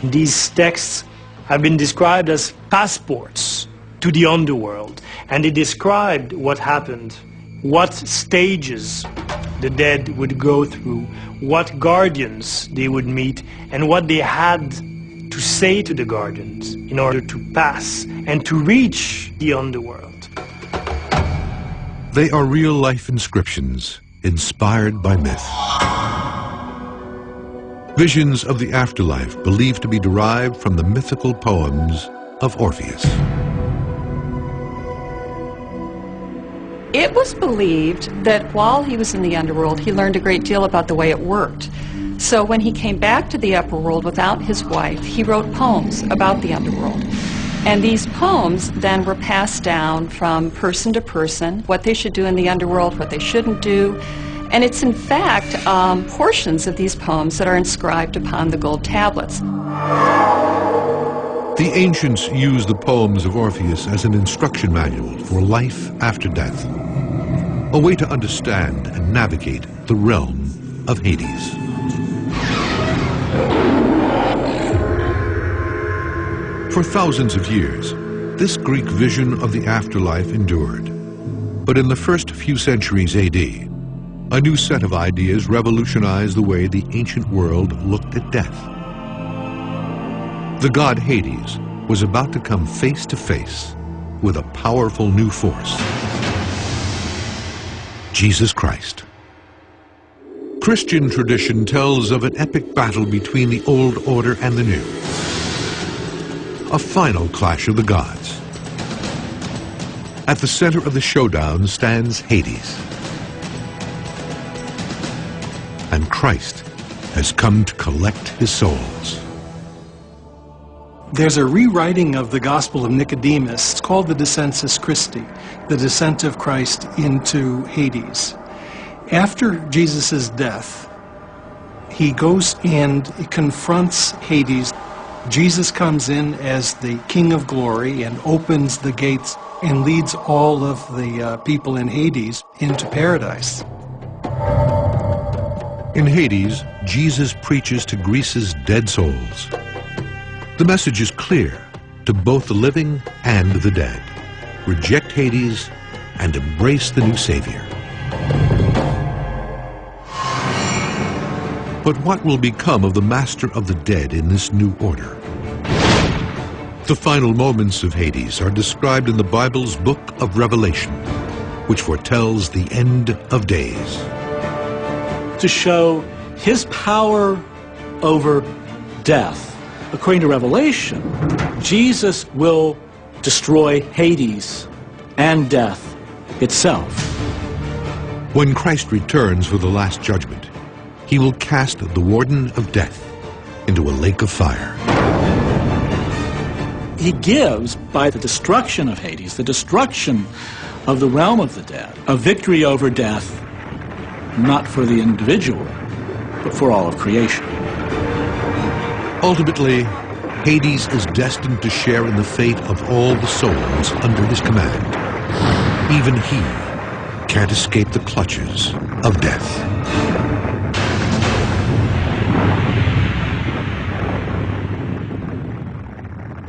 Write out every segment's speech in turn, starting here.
These texts have been described as passports to the underworld, and they described what happened, what stages the dead would go through, what guardians they would meet, and what they had to say to the guardians in order to pass and to reach the underworld. They are real-life inscriptions inspired by myth. Visions of the afterlife believed to be derived from the mythical poems of Orpheus. It was believed that while he was in the underworld, he learned a great deal about the way it worked. So when he came back to the upper world without his wife, he wrote poems about the underworld. And these poems then were passed down from person to person, what they should do in the underworld, what they shouldn't do. And it's in fact portions of these poems that are inscribed upon the gold tablets. The ancients used the poems of Orpheus as an instruction manual for life after death, a way to understand and navigate the realm of Hades. For thousands of years, this Greek vision of the afterlife endured. But in the first few centuries AD, a new set of ideas revolutionized the way the ancient world looked at death. The god Hades was about to come face to face with a powerful new force: Jesus Christ. Christian tradition tells of an epic battle between the old order and the new, a final clash of the gods. At the center of the showdown stands Hades, and Christ has come to collect his souls. There's a rewriting of the Gospel of Nicodemus. It's called the Descensus Christi, the descent of Christ into Hades. After Jesus' death, he goes and confronts Hades. Jesus comes in as the King of Glory and opens the gates and leads all of the people in Hades into paradise. In Hades, Jesus preaches to Greece's dead souls. The message is clear to both the living and the dead. Reject Hades and embrace the new Savior. But what will become of the master of the dead in this new order? The final moments of Hades are described in the Bible's book of Revelation, which foretells the end of days. To show his power over death. According to Revelation, Jesus will destroy Hades and death itself. When Christ returns for the last judgment, he will cast the warden of death into a lake of fire. He gives, by the destruction of Hades, the destruction of the realm of the dead, a victory over death, not for the individual, but for all of creation. Ultimately, Hades is destined to share in the fate of all the souls under his command. Even he can't escape the clutches of death.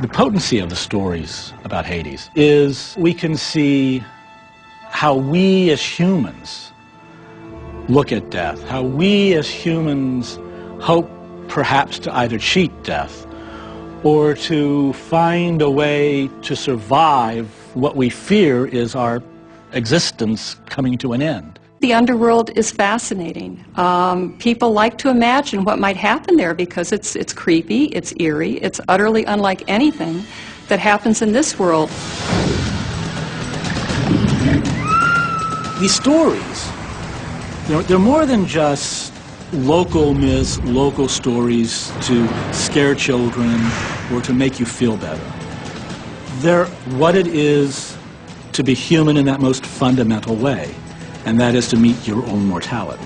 The potency of the stories about Hades is we can see how we as humans look at death, how we as humans hope perhaps to either cheat death or to find a way to survive what we fear is our existence coming to an end. The underworld is fascinating. People like to imagine what might happen there because it's creepy, it's eerie, it's utterly unlike anything that happens in this world. These stories, they're more than just local myths, local stories to scare children or to make you feel better. They're what it is to be human in that most fundamental way, and that is to meet your own mortality.